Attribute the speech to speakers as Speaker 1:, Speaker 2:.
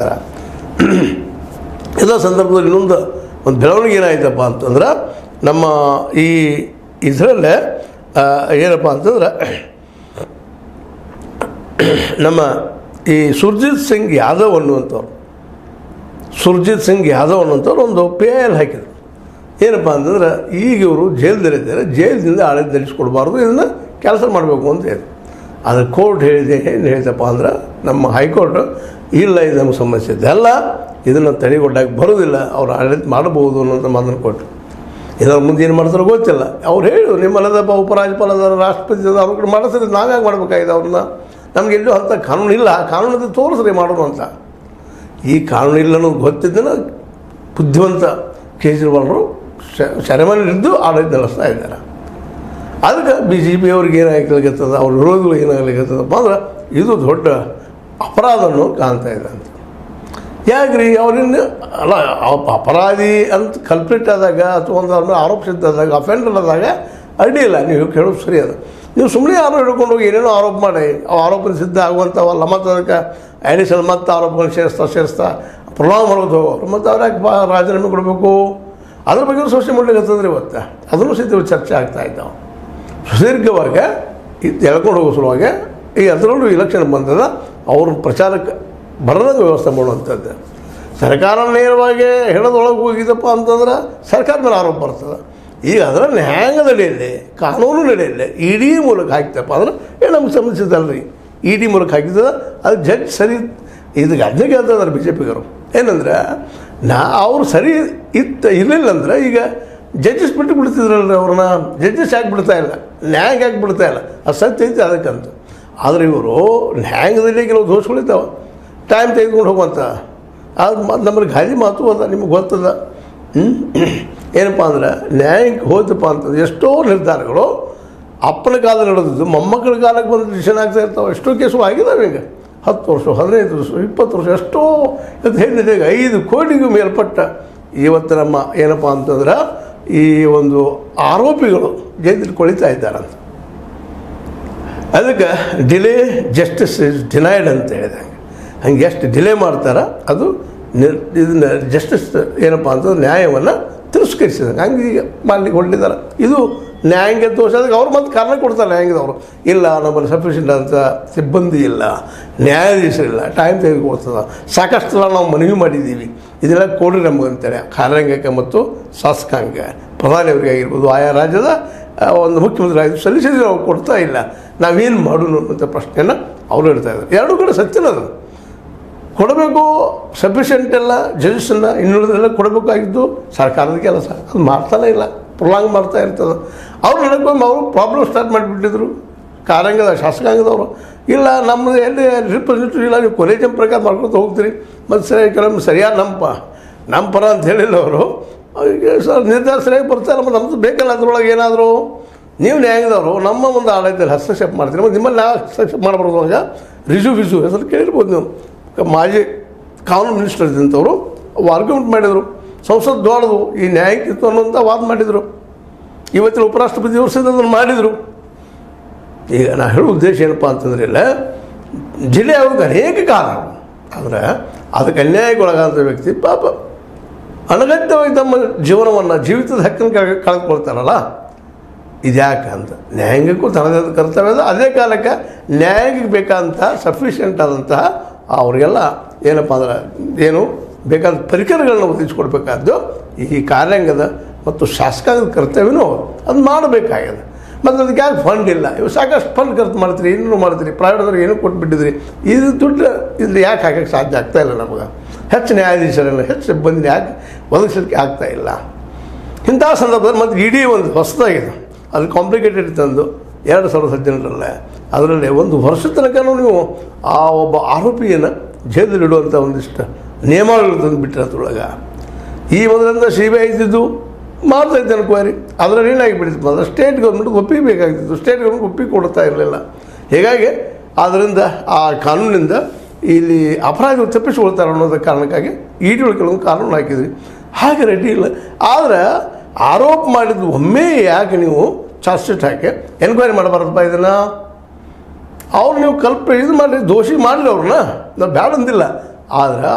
Speaker 1: ಎಲ್ಲ ಸಂದರ್ಭದಲ್ಲಿ ಇನ್ನೊಂದು ಒಂದು ಬೆಳವಣಿಗೆ ಏನಾಯ್ತಪ್ಪ ಅಂತಂದ್ರೆ ನಮ್ಮ ಈ ಇದರಲ್ಲೇ ಏನಪ್ಪ ಅಂತಂದ್ರೆ ನಮ್ಮ ಈ ಸುರ್ಜಿತ್ ಸಿಂಗ್ ಯಾದವ್ ಅನ್ನುವಂಥವ್ರು ಒಂದು PIL ಹಾಕಿದ್ರು. ಏನಪ್ಪ ಅಂತಂದ್ರೆ ಈಗ ಇವರು ಜೈಲ್ದಲ್ಲಿದ್ದಾರೆ, ಜೈಲಿನಿಂದ ಆಡಳಿತದಲ್ಲಿಸ್ಕೊಡ್ಬಾರ್ದು, ಇದನ್ನು ಕೆಲಸ ಮಾಡಬೇಕು ಅಂತ ಹೇಳಿ ಅದು ಕೋರ್ಟ್ ಹೇಳಿದೆ. ಏನು ಹೇಳ್ತಪ್ಪ ಅಂದ್ರೆ ನಮ್ಮ ಹೈಕೋರ್ಟ್ ಇಲ್ಲ, ಇದು ನಮಗೆ ಸಮಸ್ಯೆ ಇದೆ ಅಲ್ಲ, ಇದನ್ನು ತಡೆಗೊಡ್ಡಕ್ಕೆ ಬರೋದಿಲ್ಲ, ಅವ್ರು ಆಡಳಿತ ಮಾಡಬಹುದು ಅನ್ನೋಂಥ ಮಾತನ್ನು ಕೊಟ್ಟರು. ಇದರ ಮುಂದೆ ಏನು ಮಾಡ್ತಾರೋ ಗೊತ್ತಿಲ್ಲ. ಅವ್ರು ಹೇಳು ನಿಮ್ಮಲ್ಲದಪ್ಪ ಉಪರಾಜ್ಯಪಾಲದ ರಾಷ್ಟ್ರಪತಿ ಅವ್ರ ಕಡೆ ಮಾಡಿಸಿದ್ರೆ ನಾವ್ಯಾಕೆ ಮಾಡಬೇಕಾಗಿದೆ ಅವ್ರನ್ನ, ನಮ್ಗೆ ಎಲ್ಲೂ ಅಂಥ ಕಾನೂನು ಇಲ್ಲ, ಕಾನೂನದ್ದು ತೋರಿಸ್ರಿ ಮಾಡೋಣ ಅಂತ. ಈ ಕಾನೂನು ಇಲ್ಲ ಅನ್ನೋದು ಗೊತ್ತಿದ್ದನ ಬುದ್ಧಿವಂತ ಕೇಜ್ರಿವಾಲ್ರು ಸೆರೆಮನೆಯಲ್ಲಿದ್ದು ಆಡಳಿತ ನಡೆಸ್ತಾ ಇದ್ದಾರೆ. ಅದಕ್ಕೆ BJP ಅವ್ರಿಗೆ ಏನಾಗಲಿಕ್ಕತ್ತದ, ಅವ್ರ ವಿರೋಧಿಗಳು ಏನಾಗಲಿಕ್ಕತ್ತದಪ್ಪ ಅಂದ್ರೆ ಇದು ದೊಡ್ಡ ಅಪರಾಧವನ್ನು ಕಾಣ್ತಾ ಇದೆ ಅಂತ. ಯಾಕ್ರಿ ಅವ್ರನ್ನ ಅಲ್ಲ ಅಪರಾಧಿ ಅಂತ ಕಲ್ಪ್ರಿಟ್ ಆದಾಗ ಅಥವಾ ಒಂದು ಅವ್ರನ್ನ ಆರೋಪಿಸಿದ್ದಾಗ ಅಫೆಂಡರ್ ಆದಾಗ ಅಡ್ಡಿ ಇಲ್ಲ, ನೀವು ಕೇಳೋದು ಸರಿ ಅದ. ನೀವು ಸುಮ್ಮನೆ ಯಾರೋ ಹಿಡ್ಕೊಂಡು ಹೋಗಿ ಏನೇನೋ ಆರೋಪ ಮಾಡಿ ಅವು ಆರೋಪನ ಸಿದ್ಧ ಆಗುವಂಥವಲ್ಲ, ಮತ್ತು ಅದಕ್ಕೆ ಅಡಿಷನಲ್ ಮತ್ತು ಆರೋಪಗಳು ಸೇರಿಸ್ತಾ ಪ್ರೊಲಾಂಗ್ ಮಾಡೋದು ಹೋಗೋರು, ಮತ್ತು ಅವ್ರಿಗೆ ರಾಜೀನಾಮೆ ಕೊಡಬೇಕು. ಅದ್ರ ಬಗ್ಗೆ ಸೋಷಿಯಲ್ ಮೀಡಿಯಾಗೆ ಹತ್ತಂದ್ರೆ ಇವತ್ತು ಅದನ್ನು ಸಹಿತ ಚರ್ಚೆ ಆಗ್ತಾ ಇದ್ದಾವೆ. ಸುದೀರ್ಘವಾಗಿ ಇದು ಎಳ್ಕೊಂಡು ಹೋಗೋ ಸಲುವಾಗಿ ಈಗ ಅದರಲ್ಲೂ ಇಲೆಕ್ಷನ್ ಬಂದದ ಅವ್ರ ಪ್ರಚಾರಕ್ಕೆ ಬರೋದಂಗೆ ವ್ಯವಸ್ಥೆ ಮಾಡುವಂಥದ್ದು. ಸರ್ಕಾರ ನೇರವಾಗಿ ಹೇಳೋದೊಳಗೆ ಹೋಗಿದ್ದಪ್ಪ ಅಂತಂದ್ರೆ ಸರ್ಕಾರ ಮೇಲೆ ಆರೋಪ ಬರ್ತದೆ. ಈಗ ಅದರ ನ್ಯಾಯಾಂಗ ನಡೆಯಲಿ, ಕಾನೂನು ನಡೆಯಲಿ, ED ಮೂಲಕ ಹಾಕ್ತಪ್ಪ ಅಂದ್ರೆ ನಮ್ಗೆ ಸಂಬಂಧಿಸಿದಲ್ರಿ, ED ಮೂಲಕ ಹಾಕಿದ್ದದ ಅದು ಜಡ್ಜ್ ಸರಿ ಇದಕ್ಕೆ ಅದನ್ನೇ ಕೇಳ್ತದಾರೆ BJPಗರು. ಏನಂದ್ರೆ ಅವ್ರು ಸರಿ ಇರಲಿಲ್ಲ ಅಂದ್ರೆ ಈಗ ಜಡ್ಜಸ್ ಬಿಟ್ಟು ಬಿಡ್ತಿದ್ರಲ್ರಿ ಅವ್ರನ್ನ, ಜಡ್ಜಸ್ ಯಾಕೆ ಬಿಡ್ತಾ ಇಲ್ಲ, ನ್ಯಾಯಾಂಗ ಯಾಕೆ ಬಿಡ್ತಾ ಇಲ್ಲ, ಅದು ಸತ್ಯ ಐತೆ ಅದಕ್ಕಂತ. ಆದರೆ ಇವರು ನ್ಯಾಯಾಂಗದಲ್ಲಿ ಕೆಲವು ದೋಷಗಳಿದ್ದಾವೆ, ಟೈಮ್ ತೆಗೆದುಕೊಂಡು ಹೋಗುವಂಥ ಅದು ನಮ್ಮಲ್ಲಿ ಗಾಳಿ ಮಾತು ಅದ, ನಿಮಗೆ ಗೊತ್ತದ. ಏನಪ್ಪ ಅಂದ್ರೆ ನ್ಯಾಯಕ್ಕೆ ಹೋದಪ್ಪ ಅಂತಂದ್ರೆ ಎಷ್ಟೋ ನಿರ್ಧಾರಗಳು ಅಪ್ಪನ ಕಾಲ ನಡೆದಿದ್ದು ಮೊಮ್ಮಕ್ಕಳ ಕಾಲಕ್ಕೆ ಬಂದು ಡಿಸಿಷನ್ ಆಗ್ತಾ ಇರ್ತಾವೆ. ಎಷ್ಟೋ ಕೇಸು ಆಗಿದ್ದಾವೆ. ಈಗ 10 ವರ್ಷ 15 ವರ್ಷ 20 ವರ್ಷ ಎಷ್ಟೋ ಇವತ್ತು ಹೇಳಿದೆ. ಈಗ 5 ಕೋಟಿಗೂ ಮೇಲ್ಪಟ್ಟ ಇವತ್ತು ನಮ್ಮ ಏನಪ್ಪ ಅಂತಂದ್ರೆ ಈ ಒಂದು ಆರೋಪಿಗಳು ಜೈಲಲ್ಲಿ ಕೊಳಿತಾ ಇದ್ದಾರಂತ. ಅದಕ್ಕೆ ಡಿಲೇ ಜಸ್ಟಿಸ್ ಇಸ್ ಡಿನೈಡ್ ಅಂತ ಹೇಳಿದೆ. ಹಂಗೆ ಎಷ್ಟು ಡಿಲೇ ಮಾಡ್ತಾರೆ ಅದು ಇದನ್ನು ಜಸ್ಟಿಸ್ ಏನಪ್ಪ ಅಂತಂದ್ರೆ ನ್ಯಾಯವನ್ನು ತಿರಸ್ಕರಿಸಿದಂಗೆ ಹಂಗೆ ಈಗ ಮಾಡಲಿಕ್ಕೆ ಹೊರಟಿದ್ದಾರೆ. ಇದು ನ್ಯಾಯಾಂಗ ದೋಷ. ಅದಕ್ಕೆ ಅವ್ರು ಮತ್ತೆ ಕಾರಣ ಕೊಡ್ತಾರೆ ನ್ಯಾಯಾಂಗದವರು, ಇಲ್ಲ ನಮ್ಮಲ್ಲಿ ಸಫಿಷಿಯೆಂಟ್ ಅಂತ ಸಿಬ್ಬಂದಿ ಇಲ್ಲ, ನ್ಯಾಯಾಧೀಶರಿಲ್ಲ, ಟೈಮ್ ತೆಗೆದುಕೊಡ್ತದೆ, ಸಾಕಷ್ಟು ಸಲ ನಾವು ಮನವಿ ಮಾಡಿದ್ದೀವಿ, ಇದೆಲ್ಲ ಕೊಡ್ರಿ ನಮಗೆ ಅಂತೇಳಿ ಕಾರ್ಯಾಂಗಕ್ಕೆ ಮತ್ತು ಶಾಸಕಾಂಗ ಪ್ರಧಾನಿಯವರಿಗೆ ಆಗಿರ್ಬೋದು, ಆಯಾ ರಾಜ್ಯದ ಒಂದು ಮುಖ್ಯಮಂತ್ರಿ ಆಗಿ ಸಲ್ಲಿಸಿದ್ರೆ ಅವ್ರು ಕೊಡ್ತಾ ಇಲ್ಲ, ನಾವೇನು ಮಾಡೋಣ ಅನ್ನೋಂಥ ಪ್ರಶ್ನೆಯನ್ನು ಅವರು ಹೇಳ್ತಾ ಇದ್ದಾರೆ. ಎರಡೂ ಕಡೆ ಸತ್ಯನದು ಕೊಡಬೇಕು, ಸಫಿಷಿಯೆಂಟ್ ಎಲ್ಲ ಜಡ್ಜಸನ್ನು ಇನ್ನುಳಿದೆಲ್ಲ ಕೊಡಬೇಕಾಗಿದ್ದು ಸರ್ಕಾರದ ಕೆಲಸ. ಅದು ಮಾಡ್ತಾನೇ ಇಲ್ಲ, ಪ್ರೊಲಾಂಗ್ ಮಾಡ್ತಾ ಇರ್ತದೆ. ಅವ್ರು ನಡ್ಕೊಂಡು ಅವರು ಪ್ರಾಬ್ಲಮ್ ಸ್ಟಾರ್ಟ್ ಮಾಡಿಬಿಟ್ಟಿದ್ರು ಕಾರ್ಯಾಂಗದ ಶಾಸಕಾಂಗದವರು. ಇಲ್ಲ ನಮ್ಮದು ಎಲ್ಲಿ ರಿಪ್ರೆಸೆಂಟೇಟಿವ್ ಇಲ್ಲ, ನೀವು ಕೊಲೇಜನ್ ಪ್ರಕಾರ ಮಾಡ್ಕೊತ ಹೋಗ್ತೀರಿ, ಮತ್ತು ಸರಿಯಾಗಿ ಕೆಲವೊಮ್ಮೆ ಸರಿಯಾಗಿ ನಮ್ಮ ಪರ ಅಂತ ಹೇಳಿಲ್ಲ ಅವರು. ಅವರಿಗೆ ಸರ್ ನಿರ್ಧಾರ ಸರಿಯಾಗಿ ಬರ್ತಾರೆ, ನಮ್ಮದು ಬೇಕಲ್ಲ ಅದ್ರೊಳಗೆ ಏನಾದರೂ ನೀವು ನ್ಯಾಯದವರು ನಮ್ಮ ಒಂದು ಆಡಳಿತದಲ್ಲಿ ಹಸ್ತಕ್ಷೇಪ ಮಾಡ್ತೀರಿ, ಮತ್ತು ನಿಮ್ಮಲ್ಲಿ ನಾವು ಹಸ್ತಕ್ಷೇಪ ಮಾಡಬಾರ್ದು. ಆಗ ರಿಜು ಹೆಸರು ಕೇಳಿರ್ಬೋದು ನೀವು. ಮಾಜಿ ಕಾನೂನು ಮಿನಿಸ್ಟರ್ ಇದ್ದಂಥವರು ಆರ್ಗ್ಯುಮೆಂಟ್ ಮಾಡಿದರು, ಸಂಸತ್ ದೊಡ್ಡದು ಈ ನ್ಯಾಯಕ್ಕಿತ್ತು ಅನ್ನೋಂಥ ವಾದ ಮಾಡಿದರು. ಇವತ್ತಿನ ಉಪರಾಷ್ಟ್ರಪತಿ ಅವರು ಸಹಿತ ಅದನ್ನು ಮಾಡಿದರು. ಈಗ ನಾನು ಹೇಳೋ ಉದ್ದೇಶ ಏನಪ್ಪ ಅಂತಂದ್ರೆ ಇಲ್ಲ, ಜಿಲ್ಲೆ ಅವ್ರಿಗೆ ಅನೇಕ ಕಾರಣ. ಆದರೆ ಅದಕ್ಕೆ ಅನ್ಯಾಯಕ್ಕೊಳಗಾದಂಥ ವ್ಯಕ್ತಿ ಪಾಪ ಅನಗತ್ಯವಾಗಿ ತಮ್ಮ ಜೀವಿತದ ಹಕ್ಕನ್ನು ಕಳೆದುಕೊಳ್ತಾರಲ್ಲ, ಇದು ಯಾಕೆ ಅಂತ ನ್ಯಾಯಾಂಗಕ್ಕೂ ತನ್ನದೇ ಕರ್ತವ್ಯ ಅದ. ಅದೇ ಕಾಲಕ್ಕೆ ನ್ಯಾಯಾಂಗಕ್ಕೆ ಬೇಕಾದಂಥ ಸಫಿಷಿಯೆಂಟ್ ಆದಂತಹ ಅವರಿಗೆಲ್ಲ ಏನಪ್ಪ ಅಂದ್ರೆ ಏನು ಬೇಕಾದ ಪರಿಕರಗಳನ್ನ ಒದಗಿಸ್ಕೊಡ್ಬೇಕಾದ್ದು ಈ ಕಾರ್ಯಾಂಗದ ಮತ್ತು ಶಾಸಕಾಂಗದ ಕರ್ತವ್ಯನೂ ಅದು ಮಾಡಬೇಕಾಗಿದೆ. ಮತ್ತು ಅದಕ್ಕೆ ಯಾಕೆ ಫಂಡ್ ಇಲ್ಲ, ಇವು ಸಾಕಷ್ಟು ಫಂಡ್ ಖರ್ಚು ಮಾಡ್ತೀರಿ, ಇನ್ನೂ ಮಾಡ್ತೀರಿ, ಪ್ರೈವೇಟ್ದವ್ರಿಗೆ ಏನೂ ಕೊಟ್ಬಿಟ್ಟಿದ್ರಿ, ಇದು ದುಡ್ಡು ಇಲ್ಲಿ ಯಾಕೆ ಹಾಕೋಕ್ಕೆ ಸಾಧ್ಯ ಆಗ್ತಾಯಿಲ್ಲ ನಮಗೆ. ಹೆಚ್ಚು ನ್ಯಾಯಾಧೀಶರನ್ನು ಹೆಚ್ಚು ಸಿಬ್ಬಂದಿನ ಯಾಕೆ ಒದಗಿಸಲಿಕ್ಕೆ ಆಗ್ತಾಯಿಲ್ಲ. ಇಂಥ ಸಂದರ್ಭದಲ್ಲಿ ಮತ್ತು ED ಒಂದು ಹೊಸದಾಗಿದೆ, ಅದು ಕಾಂಪ್ಲಿಕೇಟೆಡ್ ತಂದು 2017 ಅದರಲ್ಲಿ 1 ವರ್ಷದ ತನಕನೂ ನೀವು ಆ ಒಬ್ಬ ಆರೋಪಿಯನ್ನು ಜೈಲಲ್ಲಿಡುವಂಥ ಒಂದಿಷ್ಟು ನಿಯಮಗಳು ತಂದು ಬಿಟ್ಟಿರೋದ್ರೊಳಗೆ. ಈ ಮೊದಲಿಂದ CBI ಇದ್ದಿದ್ದು ಮಾಡ್ತಾಯಿದ್ದೆ ಅನ್ಕೋರಿ, ಅದರಲ್ಲಿ ಏನಾಗಿಬಿಟ್ಟಿತ್ತು ಅಂದರೆ ಸ್ಟೇಟ್ ಗೌರ್ಮೆಂಟ್ಗೆ ಒಪ್ಪಿಬೇಕಾಗಿತ್ತು, ಸ್ಟೇಟ್ ಗೌರ್ಮೆಂಟ್ ಒಪ್ಪಿಗೆ ಕೊಡ್ತಾ ಇರಲಿಲ್ಲ. ಹೀಗಾಗಿ ಆದ್ದರಿಂದ ಆ ಕಾನೂನಿಂದ ಇಲ್ಲಿ ಅಪರಾಧಿಗಳು ತಪ್ಪಿಸ್ಕೊಳ್ತಾರೆ ಅನ್ನೋದ ಕಾರಣಕ್ಕಾಗಿ ED ಒಳಗೆ ಕೆಲವೊಂದು ಕಾನೂನು ಹಾಕಿದ್ರಿ. ಹಾಗೆ ರೆಡಿ ಇಲ್ಲ. ಆದರೆ ಆರೋಪ ಮಾಡಿದ್ದು ಒಮ್ಮೆ ಯಾಕೆ ನೀವು ಚಾರ್ಜ್ ಶೀಟ್ ಹಾಕಿ ಎನ್ಕ್ವೈರಿ ಮಾಡಬಾರ್ದಪ್ಪ ಇದನ್ನು? ಅವ್ರು ನೀವು ಇದು ಮಾಡಿ ದೋಷಿ ಮಾಡಲಿ ಅವ್ರನ್ನ ನಾವು ಬ್ಯಾಡ ಅಂದಿಲ್ಲ, ಆದ್ರೆ